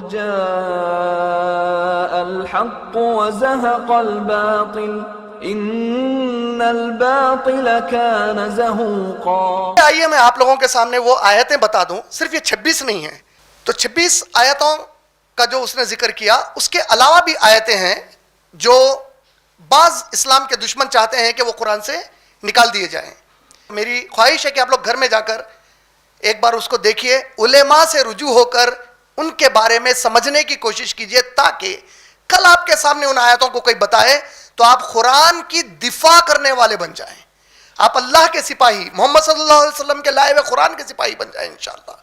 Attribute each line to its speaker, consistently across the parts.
Speaker 1: जाअल हक़्क़ व ज़हक़ल बातिल इन्नल बातिल कान ज़हूक़ा।
Speaker 2: आइए मैं आप लोगों के सामने वो आयतें बता दूं, सिर्फ ये 26 नहीं है, तो 26 आयतों का जो उसने जिक्र किया, उसके अलावा भी आयतें हैं जो बाज इस्लाम के दुश्मन चाहते हैं कि वो कुरान से निकाल दिए जाएं। मेरी ख्वाहिश है कि आप लोग घर में जाकर एक बार उसको देखिए, उलेमा से रुजू होकर उनके बारे में समझने की कोशिश कीजिए, ताकि कल आपके सामने उन आयतों को कोई बताए तो आप कुरान की दिफा करने वाले बन जाएं, आप अल्लाह के सिपाही, मोहम्मद सल्लल्लाहु अलैहि वसल्लम के लाए हुए कुरान के सिपाही बन जाएं इंशाअल्लाह।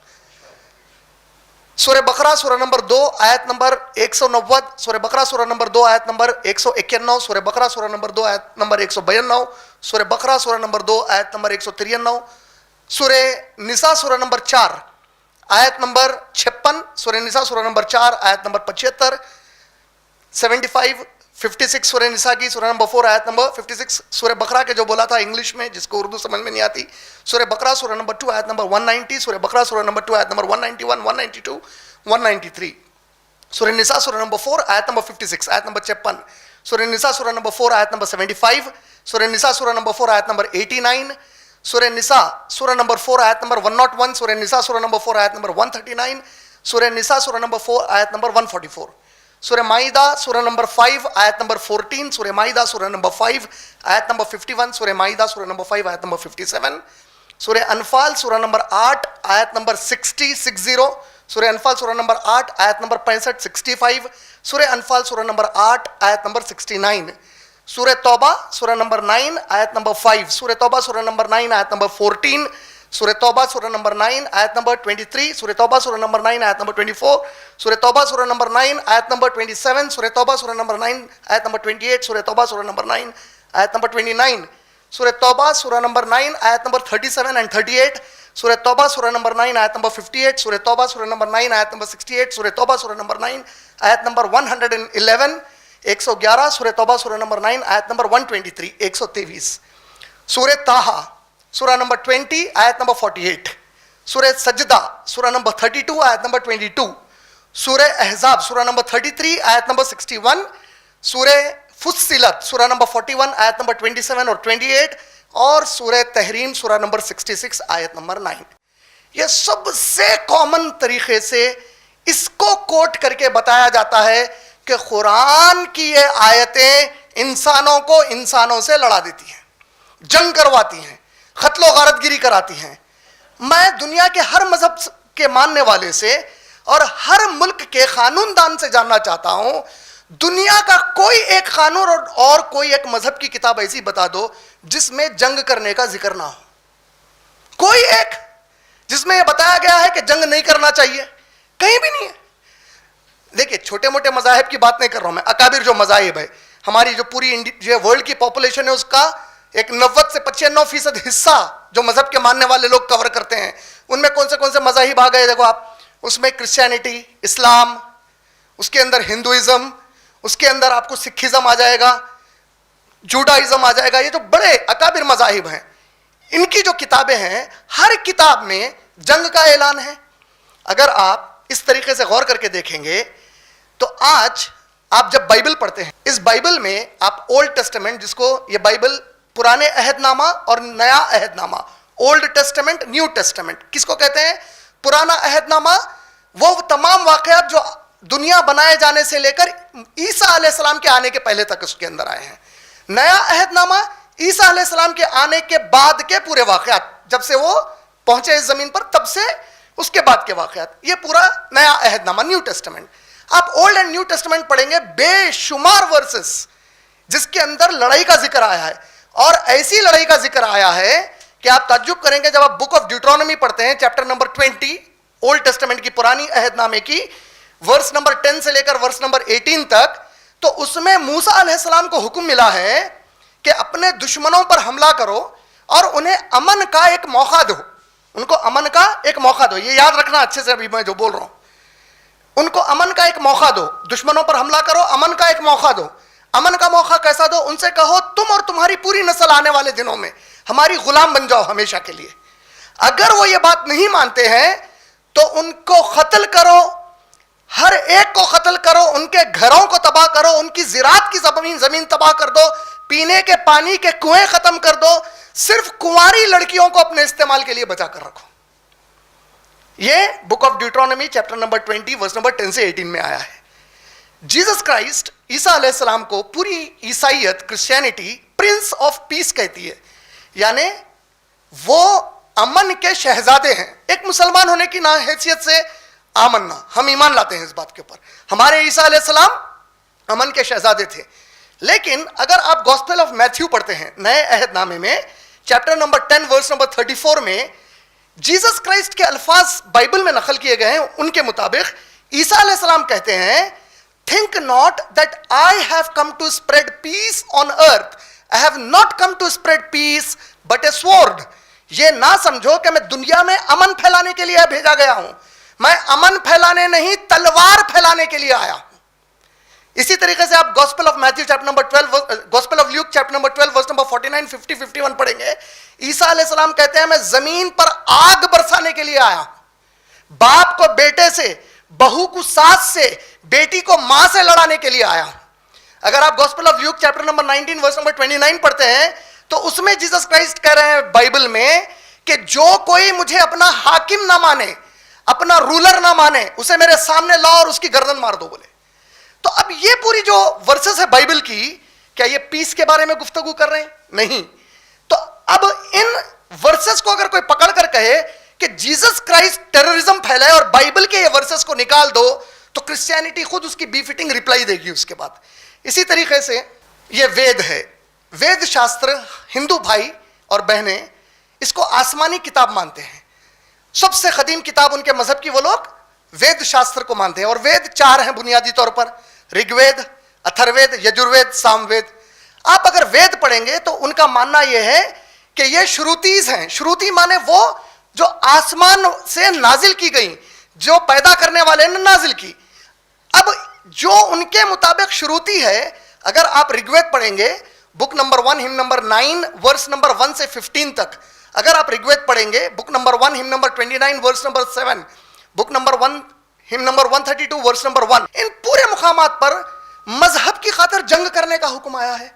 Speaker 2: सूरह बकरा सूरह नंबर 2 आयत नंबर 190, सूरह बकरा सूरह नंबर 2 आयत नंबर 191, सूरह बकरा सूरह नंबर 2 आयत नंबर 192, सूरह बकरा सूरह नंबर 2 आयत नंबर 193, सूरह निसा सूरह नंबर 4 आयत नंबर 56, सूरह निसा सूरह नंबर 4 आयत नंबर 75, 75, 56 सूरह निसा की सूरह नंबर 4 आयत नंबर 56, सूरह बकरा के जो बोला था इंग्लिश में जिसको उर्दू समझ में नहीं आती, सूरह बकरा सूरह नंबर 2 आयत नंबर 190, सूरह बकरा सूरह नंबर 2 आयत नंबर 191, 192, 193, सूरह निसा सूरह नंबर 4 आयत नंबर 56 आयत नंबर 56, सूरह निसा सूरह नंबर 4 आयत नंबर 75, सूरह निसा सूरह नंबर 4 आयत नंबर 89, सूरह निसा सूरह नंबर 4 आयत नंबर 101, सूरह निसा सूरह नंबर 4 आयत नंबर 139, सूरह निसा सूरह नंबर 4 आयत नंबर 144, सूरह माइदा सूरह नंबर 5 आयत नंबर 14, सूरह माइदा सूरह नंबर 5 आयत नंबर 51, सूरह माइदा सूरह नंबर 5 आयत नंबर 57, सूरह अनफाल सूरह नंबर 8 आयत नंबर 60, सूरह अनफाल सूरह नंबर 8 आयत नंबर 65, 65, सूरह अनफाल सूरह नंबर 8 आयत नंबर 69, सूरह तौबा सूरह नंबर 9 आयत नंबर 5, सूरह तौबा सूरह नंबर 9 आयत नंबर 14, सूरह तौबा सूरह नंबर 9 आयत नंबर 23, सूरह तौबा सूरह नंबर 9 आयत नंबर 24, सूरह तौबा सूरह नंबर 9 आयत नंबर 27, सूरह तौबा सूरह नंबर 9 आयत नंबर 28, सूरह तौबा सूरह नंबर 9 आयत नंबर 29, सूरह तौबा सूरह नंबर 9 आयत नंबर 37 एंड 38, सूरह तौबा सूरह नंबर 9 आयत नंबर 58, सूरह तौबा सूरह नंबर 9 आयत नंबर 68, सूरह तौबा सूरह नंबर 9 आयत नंबर 111, 111, सूरह तौबा सूरह नंबर 9 आयत नंबर 123, 123, सूरह ताहा सूरह नंबर 20 आयत नंबर 48, सूरह सजदा सूरह नंबर 32 आयत नंबर 22, सूरह अहज़ाब सूरह नंबर 33 आयत नंबर 61, सूरह फुस्सिलत सूरह नंबर 41 आयत नंबर 27 और 28, और सूरह तहरीम सूरह नंबर 66 आयत नंबर 9। यह सबसे कॉमन तरीके से इसको कोट करके बताया जाता है कि कुरान की ये आयतें इंसानों को इंसानों से लड़ा देती हैं, जंग करवाती हैं, कत्लो गारतगिरी कराती हैं। मैं दुनिया के हर मजहब के मानने वाले से और हर मुल्क के कानूनदान से जानना चाहता हूं, दुनिया का कोई एक कानून और कोई एक मजहब की किताब ऐसी बता दो जिसमें जंग करने का जिक्र ना हो, कोई एक जिसमें यह बताया गया है कि जंग नहीं करना चाहिए, कहीं भी नहीं है। देखिए, छोटे मोटे मजाहिब की बात नहीं कर रहा हूं मैं, अकाबिर जो मजाहिब है, हमारी जो पूरी जो वर्ल्ड की पॉपुलेशन है उसका एक 90 से 95% हिस्सा जो मजहब के मानने वाले लोग कवर करते हैं, उनमें कौन से मजाहिब आ गए देखो आप, उसमें क्रिश्चियनिटी, इस्लाम, उसके अंदर हिंदुइज्म, उसके अंदर आपको सिखिज्म आ जाएगा, जूडाइज्म आ जाएगा। ये जो बड़े अकाबिर मजाहिब हैं, इनकी जो किताबें हैं, हर किताब में जंग का ऐलान है। अगर आप इस तरीके से गौर करके देखेंगे तो आज आप जब बाइबल पढ़ते हैं, इस बाइबल में आप ओल्ड टेस्टामेंट, जिसको ये बाइबल पुराने अहदनामा और नया अहदनामा, ओल्ड टेस्टामेंट न्यू टेस्टामेंट किसको कहते हैं? पुराना अहदनामा वो तमाम वाकयात जो दुनिया बनाए जाने से लेकर ईसा अलैहिस्सलाम के आने के पहले तक उसके अंदर आए हैं। नया अहदनामा ईसा अलैहिस्सलाम के आने के बाद के पूरे वाकयात, जब से वो पहुंचे इस जमीन पर तब से उसके बाद के वाकयात, ये पूरा नया अहदनामा, न्यू टेस्टामेंट। आप ओल्ड एंड न्यू टेस्टामेंट पढ़ेंगे, बेशुमार वर्सेस जिसके अंदर लड़ाई का जिक्र आया है, और ऐसी लड़ाई का जिक्र आया है कि आप ताज्जुब करेंगे जब आप बुक ऑफ ड्यूटरोनॉमी पढ़ते हैं, चैप्टर नंबर 20 ओल्ड टेस्टामेंट की पुरानी अहदनामे की, वर्स नंबर 10 से लेकर वर्स नंबर 18 तक, तो उसमें मूसा अलैहिस्सलाम को हुक्म मिला है कि अपने दुश्मनों पर हमला करो और उन्हें अमन का एक मौका दो, उनको अमन का एक मौका दो। ये याद रखना अच्छे से, अभी मैं जो बोल रहा हूं, उनको अमन का एक मौका दो, दुश्मनों पर हमला करो, अमन का एक मौका दो। अमन का मौका कैसा दो? उनसे कहो तुम और तुम्हारी पूरी नस्ल आने वाले दिनों में हमारी गुलाम बन जाओ हमेशा के लिए। अगर वो ये बात नहीं मानते हैं तो उनको कत्ल करो, हर एक को कत्ल करो, उनके घरों को तबाह करो, उनकी जिरात की जमीन तबाह कर दो, पीने के पानी के कुएं खत्म कर दो, सिर्फ कुंवारी लड़कियों को अपने इस्तेमाल के लिए बचा कर रखो। यह book of Deuteronomy chapter number 20 verse number 10 से 18 में आया है। जीसस क्राइस्ट ईसा अलैहिस्सलाम को पूरी ईसाइयत क्रिश्चियनिटी प्रिंस ऑफ पीस कहती है, यानी वो अमन के शहजादे हैं। एक मुसलमान होने की ना हैसियत से आमन्ना, हम ईमान लाते हैं इस बात के ऊपर, हमारे ईसा अलैहिस्सलाम अमन के शहजादे थे। लेकिन अगर आप गॉस्पेल ऑफ मैथ्यू पढ़ते हैं नए अहदनामे में चैप्टर नंबर 10 वर्स नंबर 34 में जीसस क्राइस्ट के अल्फाज बाइबल में नकल किए गए हैं। उनके मुताबिक ईसा अलैहिस्सलाम कहते हैं, think not that I have come to spread peace on earth, I have not come to spread peace but a sword. ये ना समझो कि मैं दुनिया में अमन फैलाने के लिए भेजा गया हूं, मैं अमन फैलाने नहीं तलवार फैलाने के लिए आया हूं। इसी तरीके से आप gospel of Matthew chapter number 12, gospel of Luke chapter number 12 verse number 49, 50, 51 पढ़ेंगे। ईसा अलैहिस्सलाम कहते हैं, मैं जमीन पर आग बरसाने के लिए आया हूं, बाप को बेटे से, बहू को सास से, बेटी को मां से लड़ाने के लिए आया हूं। अगर आप gospel of Luke chapter number 19 verse number 29 पढ़ते हैं तो उसमें जीसस क्राइस्ट कह रहे हैं बाइबल में कि जो कोई मुझे अपना हाकिम ना माने, अपना रूलर ना माने, उसे मेरे सामने लाओ और उसकी गर्दन मार दो बोले। तो अब ये पूरी जो वर्सेस है बाइबल की, क्या ये पीस के बारे में गुफ्तगू कर रहे हैं? नहीं। तो अब इन वर्सेस को अगर कोई पकड़ कर कहे कि जीसस क्राइस्ट टेररिज्म फैलाए और बाइबल के ये वर्सेस को निकाल दो, तो क्रिश्चियनिटी खुद उसकी बीफिटिंग रिप्लाई देगी उसके बाद। इसी तरीके से ये वेद है, वेद शास्त्र हिंदू भाई और बहनें इसको आसमानी किताब मानते हैं। सबसे कदीम किताब उनके मजहब की वो लोग वेद शास्त्र को मानते हैं। और वेद 4 हैं बुनियादी तौर पर, ऋग्वेद, अथर्ववेद, यजुर्वेद, सामवेद। आप अगर वेद पढ़ेंगे तो उनका मानना यह है कि ये श्रुतिज हैं। श्रुति माने वो जो आसमान से नाजिल की गई, जो पैदा करने वाले ने नाजिल की। अब जो उनके मुताबिक श्रुति है, अगर आप ऋग्वेद पढ़ेंगे book number 1 hymn number 9 verse number 1 से 15 तक, अगर आप ऋग्वेद पढ़ेंगे book number 1 hymn number 29 verse number 7, book number 1 hymn number 132 verse number 1, इन पूरे मुकामात पर मजहब की खातिर जंग करने का हुक्म आया है।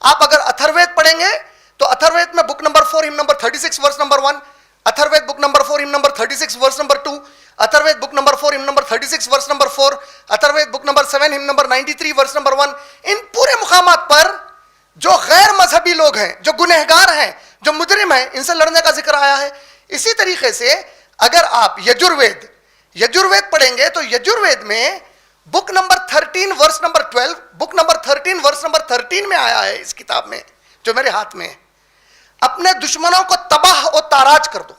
Speaker 2: आप अगर अथर्ववेद पढ़ेंगे तो अथर्ववेद में book number 4 hymn number 36 verse number 1, Atharvaveda book number 4 hymn number 36 verse number 2, Atharvaveda book number 4 hymn number 36 verse number 4, Atharvaveda book number 7 hymn number 93 verse number 1। इन पूरे मुकामात पर जो गैर मजहबी लोग हैं, जो गुनहगार हैं, जो मुजरिम हैं, इनसे लड़ने का जिक्र आया है। इसी तरीके से अगर आप यजुर्वेद पढ़ेंगे तो यजुर्वेद में book number 13 verse number 12, book number 13 verse number 13 में आया है इस किताब में जो मेरे हाथ में है, अपने दुश्मनों को तबाह और ताराज कर दो,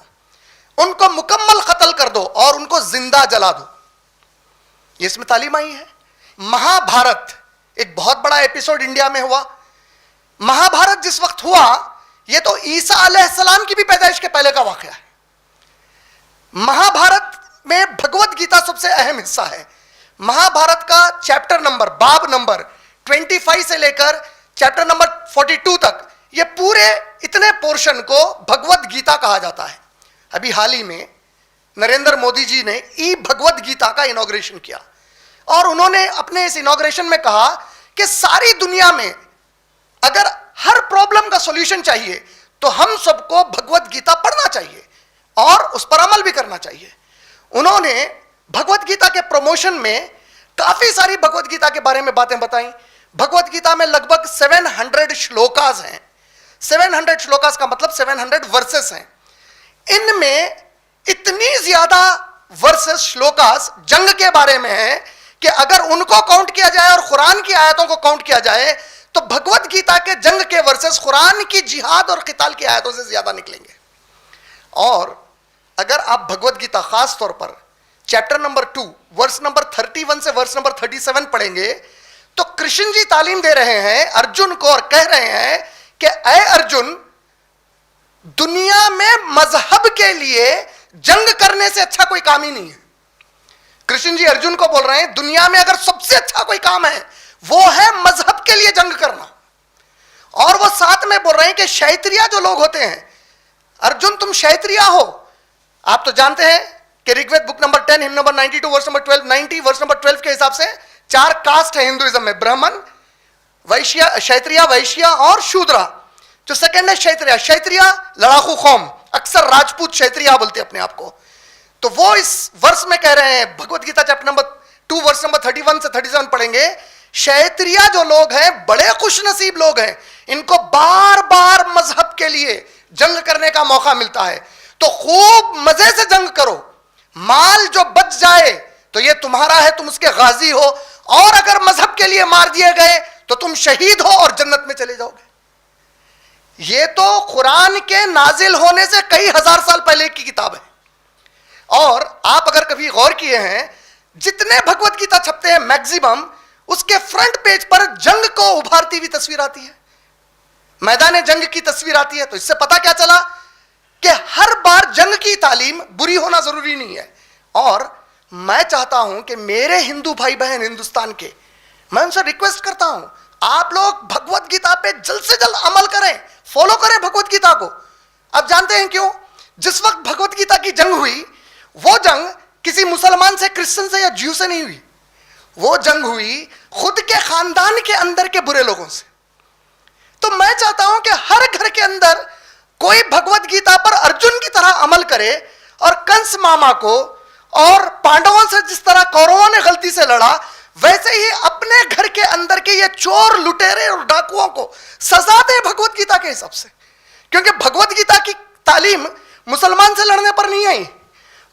Speaker 2: उनको मुकम्मल कत्ल कर दो और उनको जिंदा जला दो। ये इसमें तालीम आई है। महाभारत एक बहुत बड़ा एपिसोड इंडिया में हुआ। महाभारत जिस वक्त हुआ, यह तो ईसा अलैहिस्सलाम की भी पैदाइश के पहले का वाकया है। महाभारत में भगवत गीता सबसे अहम हिस्सा है। महाभारत का चैप्टर नंबर, बाब नंबर 25 से लेकर चैप्टर नंबर 42 तक, यह पूरे इतने पोर्शन को भगवत गीता कहा जाता है। अभी हाल ही में नरेंद्र मोदी जी ने ई भगवत गीता का इनॉग्रेशन किया और उन्होंने अपने इस इनॉग्रेशन में कहा कि सारी दुनिया में अगर हर प्रॉब्लम का सॉल्यूशन चाहिए तो हम सबको भगवत गीता पढ़ना चाहिए और उस पर अमल भी करना चाहिए। उन्होंने भगवत गीता के प्रमोशन में काफी सारी भगवत गीता के बारे में बातें बताई। भगवत गीता में लगभग 700 श्लोकास हैं। 700 श्लोकास का मतलब 700 वर्सेस हैं। इनमें इतनी ज्यादा वर्सेस, श्लोकास जंग के बारे में है कि अगर उनको काउंट किया जाए और कुरान की आयतों को काउंट किया जाए तो भगवत गीता के जंग के वर्सेस कुरान की जिहाद और क़िताल की आयतों से ज्यादा निकलेंगे। और अगर आप भगवत गीता खास तौर पर चैप्टर नंबर 2 वर्स नंबर 31 से वर्स नंबर 37 पढ़ेंगे तो कृष्ण जी तालीम दे रहे हैं अर्जुन को और कह रहे हैं कि ऐ अर्जुन, दुनिया में मजहब के लिए जंग करने से अच्छा कोई काम ही नहीं है। कृष्ण जी अर्जुन को बोल रहे हैं दुनिया में अगर सबसे अच्छा कोई काम है वो है मजहब के लिए जंग करना। और वो साथ में बोल रहे हैं कि क्षत्रिय जो लोग होते हैं, अर्जुन तुम क्षत्रिय हो, आप तो जानते हैं कि Rigveda book number 10 hymn number 92 verse number 12 90 verse number 12 के हिसाब से 4 कास्ट है हिंदुइज्म में, ब्राह्मण, वैश्य, क्षत्रिय, वैश्य और शूद्र। जो सेकंड है क्षत्रिय, क्षत्रिय लड़ाकू कौम, अक्सर राजपूत क्षत्रिय बोलते अपने आप को। तो वो इस वर्ष में कह रहे हैं, Bhagavad Gita chapter number 2 verse number 31 से 37 पढ़ेंगे, क्षत्रिय जो लोग हैं बड़े खुशनसीब लोग हैं, इनको बार बार मजहब के लिए जंग करने का मौका मिलता है। तो खूब मजे से जंग करो, माल जो बच जाए तो ये तुम्हारा है, तुम उसके गाजी हो, और अगर मजहब के लिए मार दिए गए तो तुम शहीद हो और जन्नत में चले जाओगे। ये तो कुरान के नाजिल होने से कई हजार साल पहले की किताब है। और आप अगर कभी गौर किए हैं, जितने भगवत गीता छपते हैं मैक्सिमम उसके फ्रंट पेज पर जंग को उभारती हुई तस्वीर आती है, मैदान जंग की तस्वीर आती है। तो इससे पता क्या चला कि हर बार जंग की तालीम बुरी होना जरूरी नहीं है। और मैं चाहता हूं कि मेरे हिंदू भाई बहन हिंदुस्तान के, मैं उनसे रिक्वेस्ट करता हूं, आप लोग भगवत गीता पे जल्द से जल्द अमल करें, फॉलो करें भगवत गीता को। अब जानते हैं क्यों? जिस वक्त भगवत गीता की जंग हुई, वो जंग किसी मुसलमान से, क्रिश्चियन से या ज्यू से नहीं हुई, वो जंग हुई खुद के खानदान के अंदर के बुरे लोगों से। तो मैं चाहता हूं कि हर घर के अंदर कोई भगवत गीता पर अर्जुन की तरह अमल करे, और कंस मामा को और पांडवों से जिस तरह कौरवों ने गलती से लड़ा, वैसे ही अपने घर के अंदर के ये चोर, लुटेरे और डाकुओं को सजा दे भगवत गीता के हिसाब से। क्योंकि भगवत गीता की तालीम मुसलमान से लड़ने पर नहीं आई,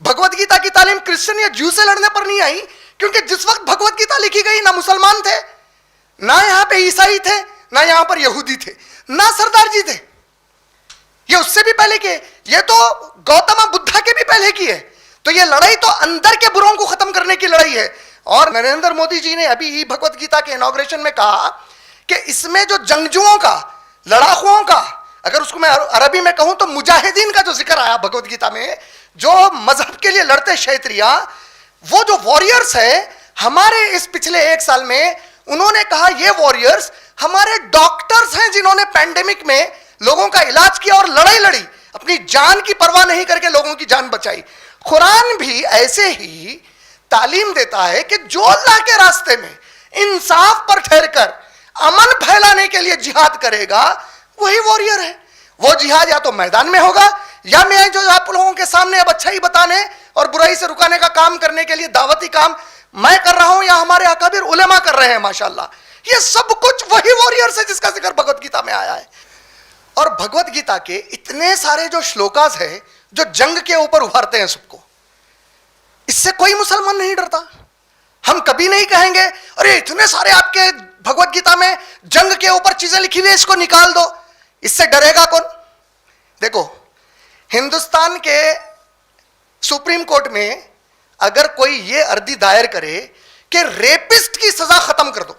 Speaker 2: भगवत गीता की तालीम क्रिश्चियन या ज्यू से लड़ने पर नहीं आई। क्योंकि जिस वक्त भगवत गीता लिखी गई, ना मुसलमान थे, ना यहां पे ईसाई थे, ना यहां पर यहूदी थे, ना सरदार जी थे। ये उससे भी पहले के, ये तो गौतम बुद्धा के भी पहले की है। तो ये लड़ाई तो अंदर के बुरों को खत्म करने की लड़ाई है। और नरेंद्र मोदी जी ने अभी ही भगवत गीता के इनॉग्रेशन में कहा कि इसमें जो जंगजुओं का, लड़ाकुओं का, अगर उसको मैं अरबी में कहूं तो मुजाहिदीन का जो जिक्र आया भगवत गीता में, जो मजहब के लिए लड़ते क्षत्रिय, वो जो वॉरियर्स है, हमारे इस पिछले 1 साल में उन्होंने कहा ये वॉरियर्स हमारे डॉक्टर्स हैं जिन्होंने पैंडेमिक में लोगों का इलाज किया और लड़ाई लड़ी, अपनी जान की परवाह नहीं करके लोगों की जान बचाई। कुरान भी ऐसे ही तालीम देता है कि जो अल्लाह के रास्ते में इंसाफ पर ठहरकर अमन फैलाने के लिए जिहाद करेगा, वही वॉरियर है। वो जिहाद या तो मैदान में होगा, या मैं जो आप लोगों के सामने अब अच्छाई बताने और बुराई से रुकाने का काम करने के लिए दावती काम मैं कर रहा हूं, या हमारे अकाबिर उलेमा कर रहे हैं माशाल्लाह। ये सब कुछ वही वॉरियर्स है जिसका जिक्र भगवत गीता में आया है। और भगवत गीता के इतने सारे जो श्लोकास है जो जंग के ऊपर उभारते हैं सबको, इससे कोई मुसलमान नहीं डरता। हम कभी नहीं कहेंगे अरे इतने सारे आपके भगवत गीता में जंग के ऊपर चीजें लिखी हुई है, इसको निकाल दो। इससे डरेगा कौन? देखो, हिंदुस्तान के सुप्रीम कोर्ट में अगर कोई ये अर्जी दायर करे कि रेपिस्ट की सजा खत्म कर दो,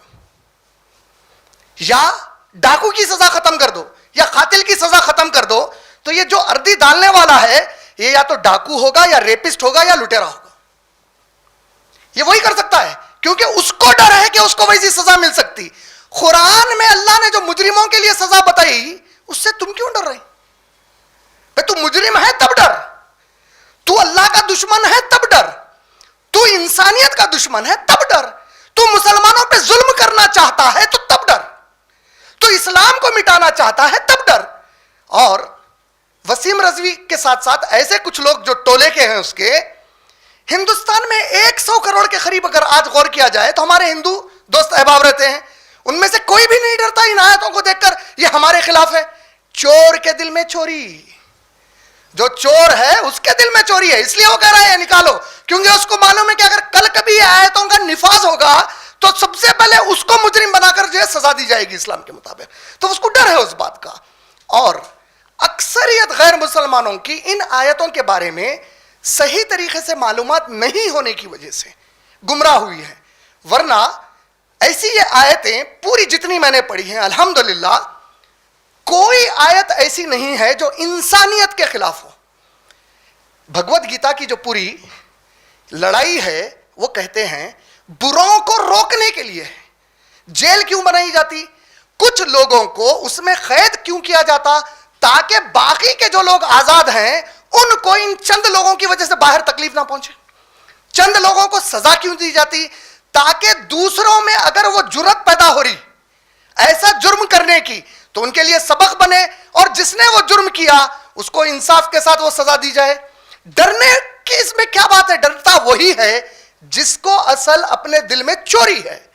Speaker 2: या डाकू की सजा खत्म कर दो, या कातिल की सजा खत्म कर दो, तो ये जो अर्जी डालने वाला है ये या तो डाकू होगा, या रेपिस्ट होगा, या लुटेरा होगा। ये वही कर सकता है, क्योंकि उसको डर है कि उसको वैसी सजा मिल सकती। कुरान में अल्लाह ने जो मुजरिमों के लिए सजा बताई, उससे तुम क्यों डर रहे? तू मुजरिम है तब डर, तू अल्लाह का दुश्मन है तब डर, तू इंसानियत का दुश्मन है तब डर, तू मुसलमानों पे जुल्म करना चाहता है तो तब डर, तू इस्लाम को मिटाना चाहता है तब डर। और वसीम रजवी के साथ साथ ऐसे कुछ लोग जो टोले के हैं उसके, हिंदुस्तान में 100 करोड़ के करीब अगर आज गौर किया जाए तो हमारे हिंदू दोस्त अहबाब रहते हैं, उनमें से कोई भी नहीं डरता इन आयतों को देखकर ये हमारे खिलाफ है। चोर के दिल में चोरी, जो चोर है उसके दिल में चोरी है, इसलिए वो कह रहा है निकालो, क्योंकि उसको मालूम है कि अगर कल कभी आयतों का निफाज होगा तो सबसे पहले उसको मुजरिम बनाकर जो है सजा दी जाएगी इस्लाम के मुताबिक। तो उसको डर है उस बात का। और अक्सरियत गैर मुसलमानों की इन आयतों के बारे में सही तरीके से मालूमात नहीं होने की वजह से गुमराह हुई है। वरना ऐसी ये आयतें पूरी जितनी मैंने पढ़ी हैं अल्हम्दुलिल्लाह, कोई आयत ऐसी नहीं है जो इंसानियत के खिलाफ हो। भगवत गीता की जो पूरी लड़ाई है वो कहते हैं बुरों को रोकने के लिए है। जेल क्यों बनाई जाती, कुछ लोगों को उसमें कैद क्यों किया जाता, ताकि बाकी के जो लोग आजाद हैं उनको, इन चंद लोगों की वजह से बाहर तकलीफ ना पहुंचे। चंद लोगों को सजा क्यों दी जाती? ताकि दूसरों में अगर वो जुर्रत पैदा हो रही ऐसा जुर्म करने की, तो उनके लिए सबक बने, और जिसने वो जुर्म किया उसको इंसाफ के साथ वो सजा दी जाए। डरने की इसमें क्या बात है? डरता वही है जिसको असल अपने दिल में चोरी है।